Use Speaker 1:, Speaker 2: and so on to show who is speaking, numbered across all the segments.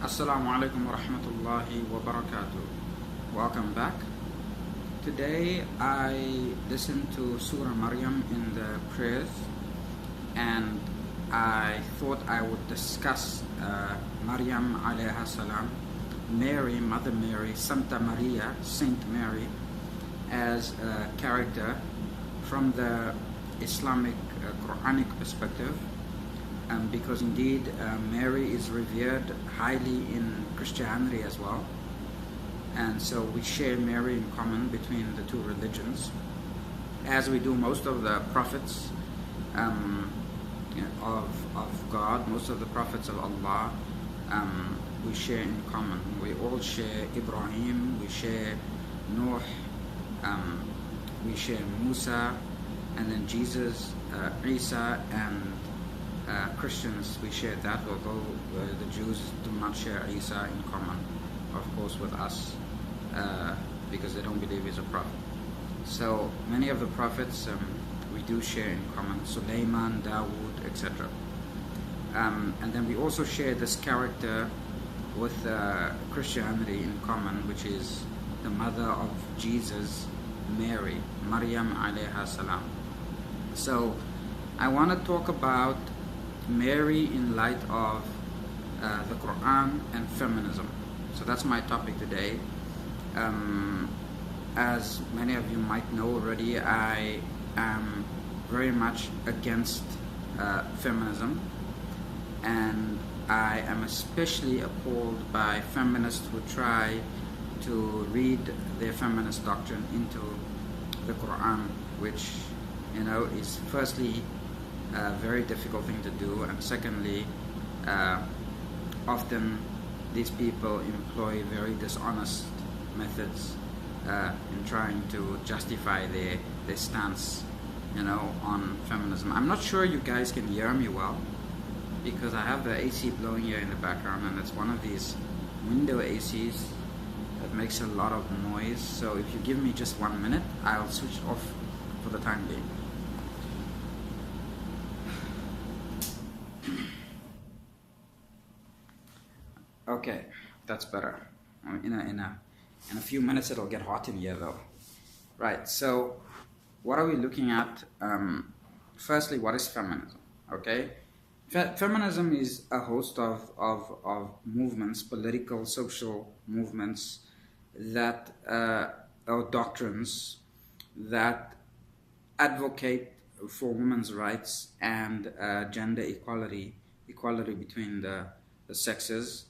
Speaker 1: Assalamu alaikum wa rahmatullahi wa barakatuh. Welcome back. Today I listened to Surah Maryam in the prayers, and I thought I would discuss Maryam alayha salam, Mary, Mother Mary, Santa Maria, Saint Mary, as a character from the Islamic Quranic perspective. Because indeed Mary is revered highly in Christianity as well, and so we share Mary in common between the two religions, as we do most of the prophets of God, most of the prophets of Allah. We share in common. We all share Ibrahim, we share Noah, we share Musa, and then Jesus, Isa, and Christians, we share that, although the Jews do not share Isa in common, of course, with us, because they don't believe he's a prophet. So many of the prophets we do share in common: Sulaiman, Dawood, etc. And then we also share this character with Christianity in common, which is the mother of Jesus, Mary, Maryam alayha salam. So I want to talk about Mary in light of the Quran and feminism. So that's my topic today. As many of you might know already, I am very much against feminism, and I am especially appalled by feminists who try to read their feminist doctrine into the Quran, which, you know, is firstly a very difficult thing to do, and secondly, often these people employ very dishonest methods in trying to justify their stance, you know, on feminism. I'm not sure you guys can hear me well, because I have the AC blowing here in the background, and it's one of these window ACs that makes a lot of noise. So if you give me just 1 minute, I'll switch off for the time being. Okay, that's better. In a few minutes it'll get hot in here though. Right, so what are we looking at? Firstly, what is feminism? Okay, feminism is a host of movements, political, social movements that or doctrines that advocate for women's rights and gender equality between the sexes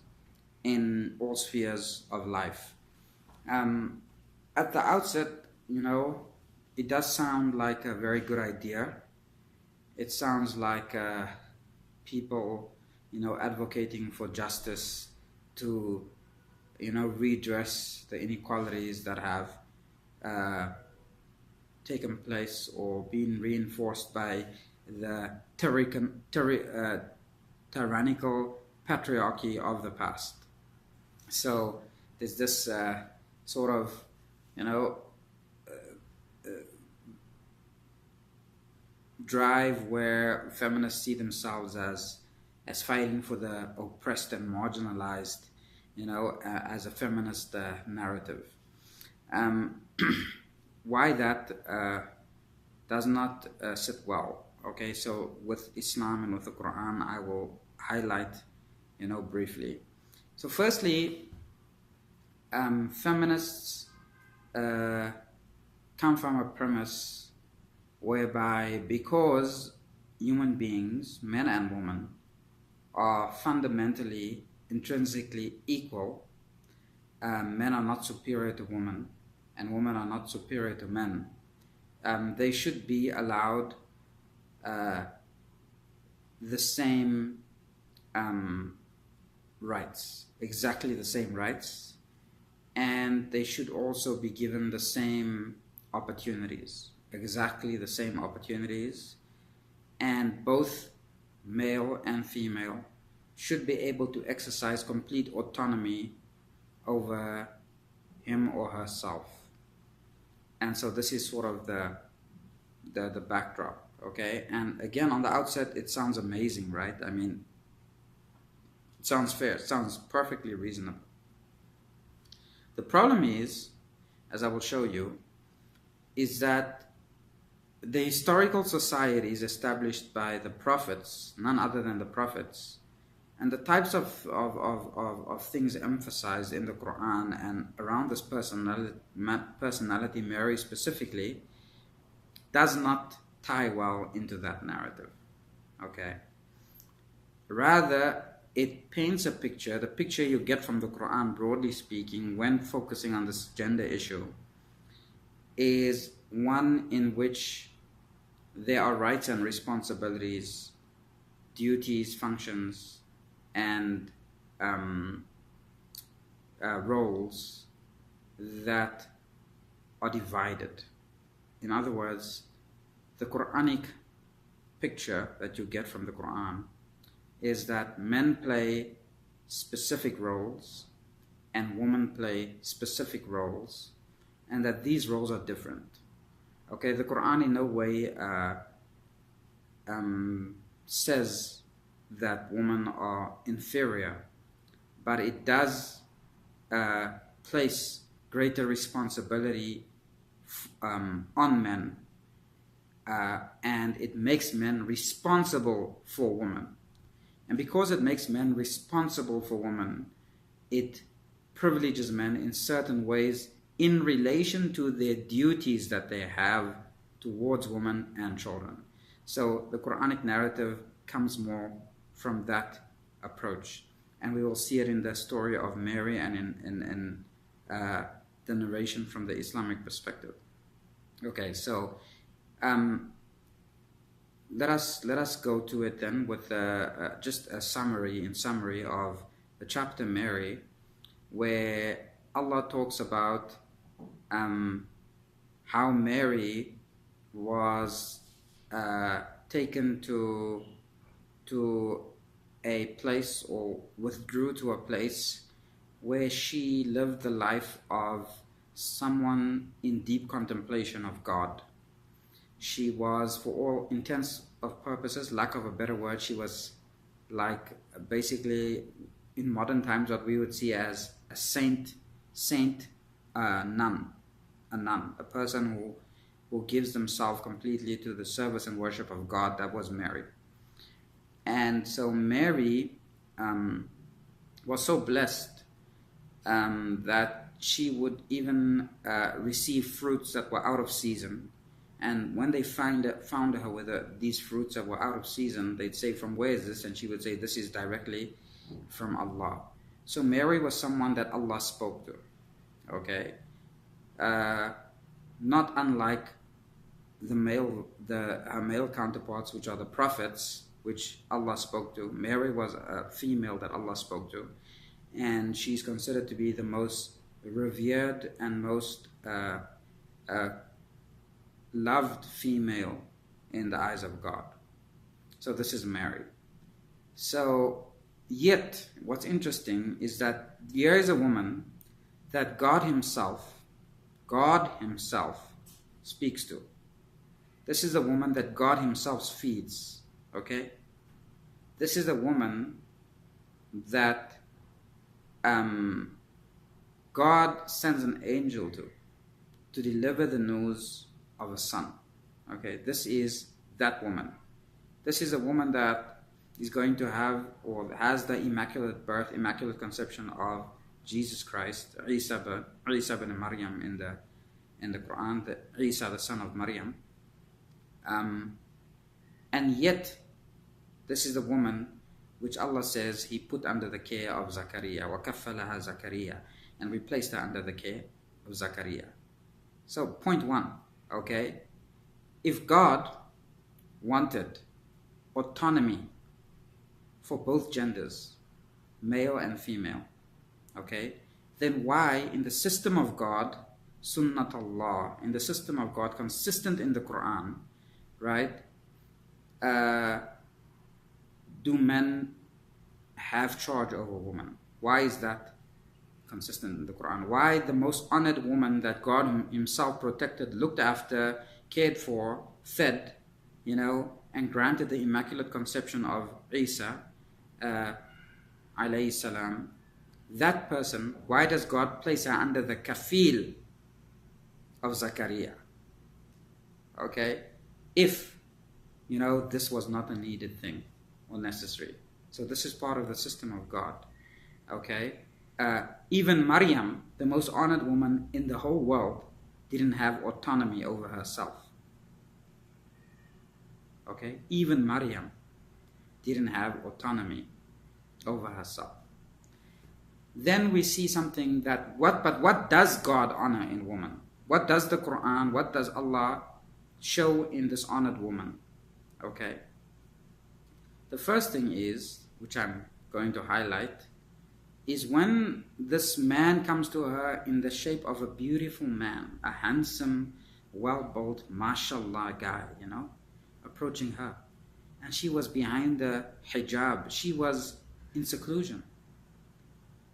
Speaker 1: in all spheres of life. At the outset, you know, it does sound like a very good idea. It sounds like people, you know, advocating for justice to, you know, redress the inequalities that have taken place or been reinforced by the tyrannical patriarchy of the past. So there's this sort of, you know, drive where feminists see themselves as fighting for the oppressed and marginalized, you know, as a feminist narrative. Why that does not sit well. Okay, so with Islam and with the Quran, I will highlight, you know, briefly. So firstly, feminists come from a premise whereby because human beings, men and women, are fundamentally, intrinsically equal, men are not superior to women and women are not superior to men, they should be allowed the same rights, exactly the same rights, and they should also be given the same opportunities, exactly the same opportunities, and both male and female should be able to exercise complete autonomy over him or herself. And so this is sort of the backdrop, okay? And again, on the outset, it sounds amazing, right? I mean, It sounds fair. It sounds perfectly reasonable. The problem is, as I will show you, is that the historical societies established by the prophets, none other than the prophets, and the types of things emphasized in the Quran and around this personality, Mary specifically, does not tie well into that narrative. Okay? Rather, it paints a picture, the picture you get from the Quran, broadly speaking, when focusing on this gender issue, is one in which there are rights and responsibilities, duties, functions, and roles that are divided. In other words, the Quranic picture that you get from the Quran is that men play specific roles and women play specific roles, and that these roles are different. Okay, the Quran in no way says that women are inferior, but it does place greater responsibility on men, and it makes men responsible for women. And because it makes men responsible for women, it privileges men in certain ways in relation to their duties that they have towards women and children. So the Quranic narrative comes more from that approach. And we will see it in the story of Mary and in the narration from the Islamic perspective. Okay, so let us go to it then with just a summary of the chapter Mary, where Allah talks about how Mary was taken to a place, or withdrew to a place where she lived the life of someone in deep contemplation of God. She was, for all intents of purposes, lack of a better word, she was like basically in modern times what we would see as a nun, a person who gives themselves completely to the service and worship of God. That was Mary. And so Mary was so blessed that she would even receive fruits that were out of season. And when they found her with these fruits that were out of season, they'd say, "From where is this?" And she would say, "This is directly from Allah." So Mary was someone that Allah spoke to. Okay, not unlike her male counterparts, which are the prophets, which Allah spoke to. Mary was a female that Allah spoke to, and she's considered to be the most revered and most loved female in the eyes of God. So this is Mary. So yet what's interesting is that here is a woman that God himself speaks to. This is a woman that God himself feeds. Okay, this is a woman that God sends an angel to deliver the news of a son. Okay, this is that woman. This is a woman that is going to have, or has, the immaculate conception of Jesus Christ, Isa bin Maryam in the Quran, the Isa, the son of Maryam. And yet, this is the woman which Allah says He put under the care of Zakaria, وَكَفَّلَهَا Zakaria, and we placed her under the care of Zakaria. So, point one, okay, if God wanted autonomy for both genders, male and female, okay, then why in the system of God, Sunnat Allah, in the system of God consistent in the Quran, right, do men have charge over women? Why is that consistent in the Quran? Why the most honored woman that God himself protected, looked after, cared for, fed, and granted the immaculate conception of Isa, alayhi salam, that person, why does God place her under the kafil of Zakaria? Okay, if this was not a needed thing or necessary. So this is part of the system of God. Okay, even Maryam, the most honored woman in the whole world, didn't have autonomy over herself. Okay, even Maryam didn't have autonomy over herself. Then we see something but what does God honor in woman? What does the Quran, what does Allah show in this honored woman? Okay. The first thing is, which I'm going to highlight, is when this man comes to her in the shape of a beautiful man, a handsome, well-built, mashallah guy, approaching her. And she was behind the hijab. She was in seclusion.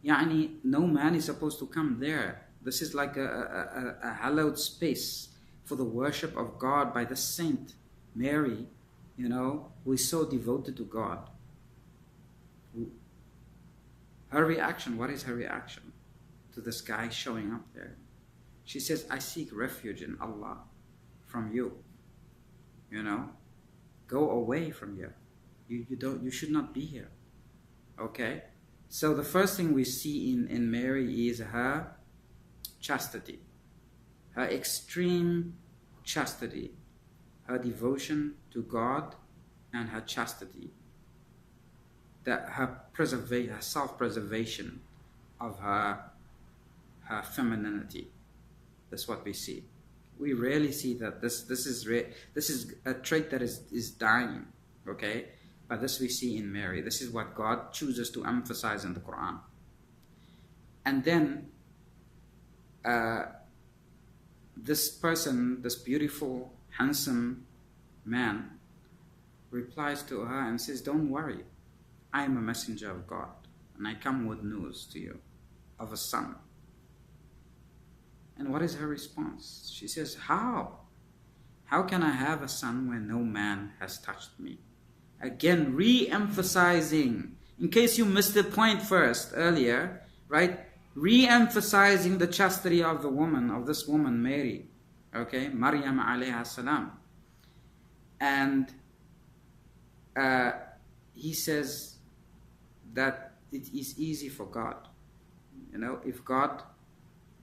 Speaker 1: No man is supposed to come there. This is like a hallowed space for the worship of God by the saint Mary, who is so devoted to God. Her reaction, what is her reaction to this guy showing up there? She says, I seek refuge in Allah from you. Go away from here. You should not be here. Okay? So the first thing we see in Mary is her chastity, her extreme chastity, her devotion to God, and her chastity, that her self-preservation of her femininity. That's what we see. We rarely see that. This is a trait that is dying. Okay. But this we see in Mary. This is what God chooses to emphasize in the Quran. And then this person, this beautiful, handsome man, replies to her and says, don't worry, I am a messenger of God, and I come with news to you of a son. And what is her response? She says, how? How can I have a son when no man has touched me? Again, re-emphasizing, in case you missed the point earlier, right? Re-emphasizing the chastity of this woman, Mary, okay? Maryam alayha salam. And he says that it is easy for God. If God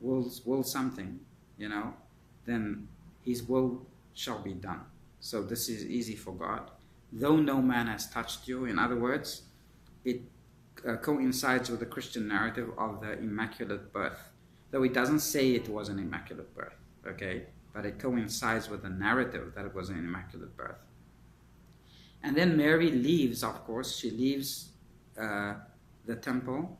Speaker 1: wills something, then His will shall be done. So this is easy for God. Though no man has touched you, in other words, it coincides with the Christian narrative of the immaculate birth. Though it doesn't say it was an immaculate birth, okay? But it coincides with the narrative that it was an immaculate birth. And then Mary leaves, of course. She leaves the temple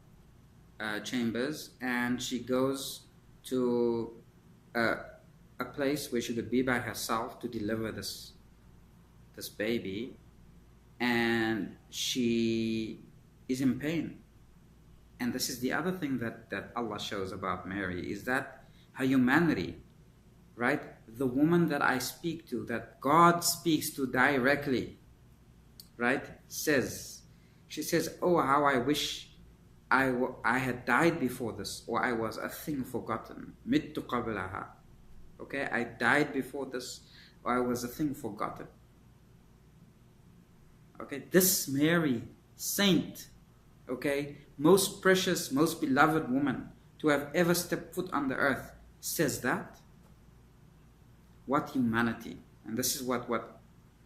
Speaker 1: chambers, and she goes to a place where she could be by herself to deliver this baby, and she is in pain. And this is the other thing that Allah shows about Mary, is that her humanity, right? The woman that I speak to, that God speaks to directly, right? She says, oh, how I wish I had died before this, or I was a thing forgotten. Mittu qablaha. Okay, I died before this, or I was a thing forgotten. Okay, this Mary, saint, okay, most precious, most beloved woman to have ever stepped foot on the earth, says that. What humanity. And this is what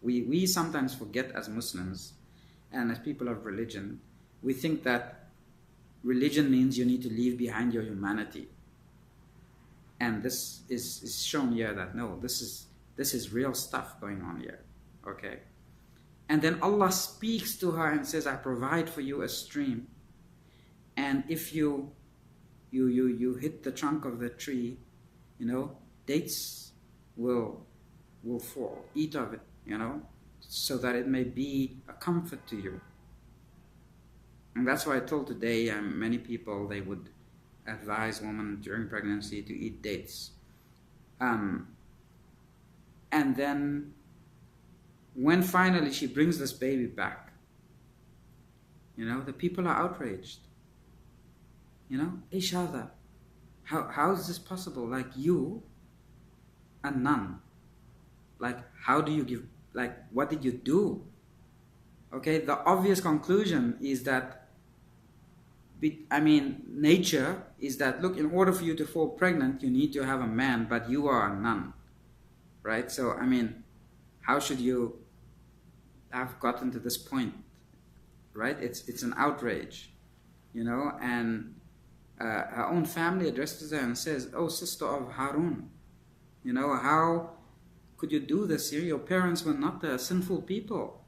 Speaker 1: we sometimes forget as Muslims and as people of religion. We think that religion means you need to leave behind your humanity. And this is shown here that no, this is real stuff going on here. Okay. And then Allah speaks to her and says, I provide for you a stream. And if you hit the trunk of the tree, dates will fall. Eat of it, so that it may be a comfort to you. And that's why I told today, many people, they would advise women during pregnancy to eat dates. And then when finally she brings this baby back, You know, the people are outraged. You know, ايش هذا? How is this possible? Like, you, a nun, like, how do you give, like, what did you do? Okay, the obvious conclusion is that, I mean, nature is that, look, in order for you to fall pregnant, you need to have a man, but you are a nun, right? So, I mean, how should you have gotten to this point, right? It's an outrage, you know, and her own family addresses her and says, "Oh, sister of Harun, you know, how could you do this here? Your parents were not sinful people.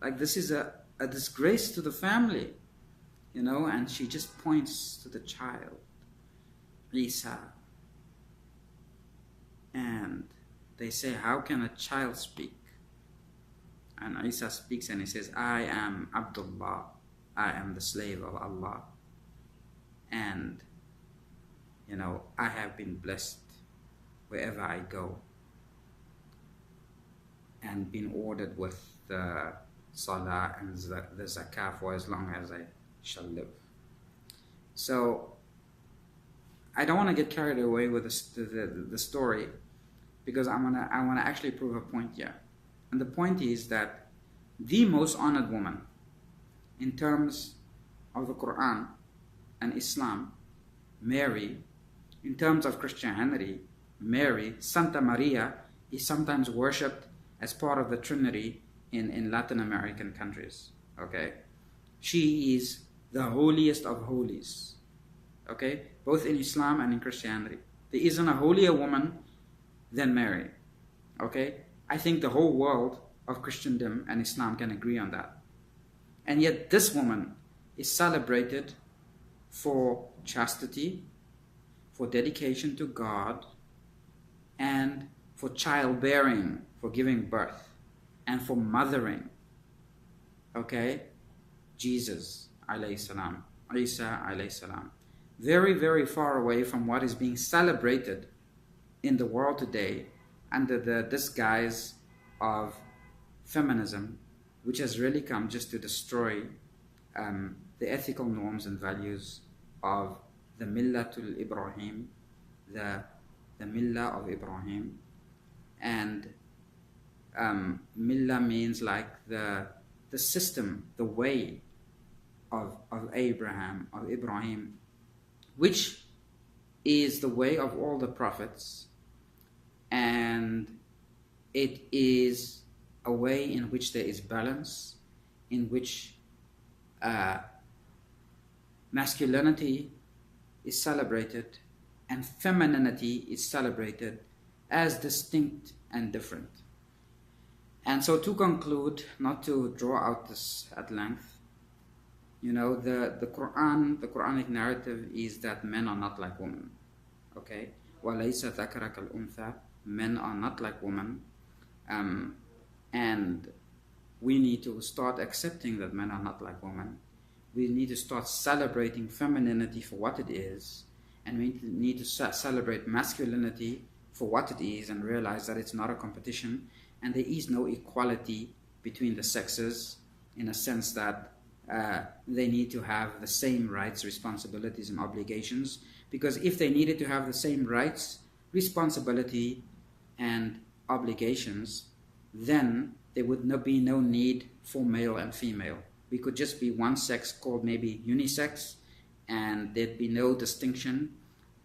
Speaker 1: Like, this is a disgrace to the family." You know, and she just points to the child, Isa. And they say, how can a child speak? And Isa speaks and he says, I am Abdullah. I am the slave of Allah. And, you know, I have been blessed wherever I go. And been ordered with the salah and the zakah for as long as I shall live. So I don't want to get carried away with the story, because I want to actually prove a point here. And the point is that the most honored woman in terms of the Quran and Islam, Mary, in terms of Christianity, Mary, Santa Maria, is sometimes worshipped as part of the Trinity in Latin American countries. Okay, she is the holiest of holies, okay, both in Islam and in Christianity. There isn't a holier woman than Mary, okay? I think the whole world of Christendom and Islam can agree on that. And yet this woman is celebrated for chastity, for dedication to God, and for childbearing, for giving birth, and for mothering, okay? Jesus alayhi salam, Isa alayhi salam. Very, very far away from what is being celebrated in the world today under the disguise of feminism, which has really come just to destroy the ethical norms and values of the Millatul Ibrahim, the Millah of Ibrahim. And Millah means like the system, the way of Abraham, of Ibrahim, which is the way of all the prophets, and it is a way in which there is balance, in which masculinity is celebrated and femininity is celebrated as distinct and different. And so, to conclude, not to draw out this at length, you know, the Quranic narrative is that men are not like women. Okay? وَلَيْسَ ذَكَرَكَ الْأُنْثَى. Men are not like women. And we need to start accepting that men are not like women. We need to start celebrating femininity for what it is. And we need to celebrate masculinity for what it is, and realize that it's not a competition. And there is no equality between the sexes, in a sense that they need to have the same rights, responsibilities, and obligations. Because if they needed to have the same rights, responsibility, and obligations, then there would be no need for male and female. We could just be one sex called maybe unisex, and there'd be no distinction.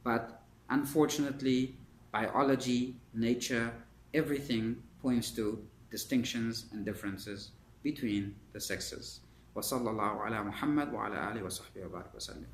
Speaker 1: But unfortunately, biology, nature, everything points to distinctions and differences between the sexes. وصلى الله على محمد وعلى آله وصحبه وبارك وسلم.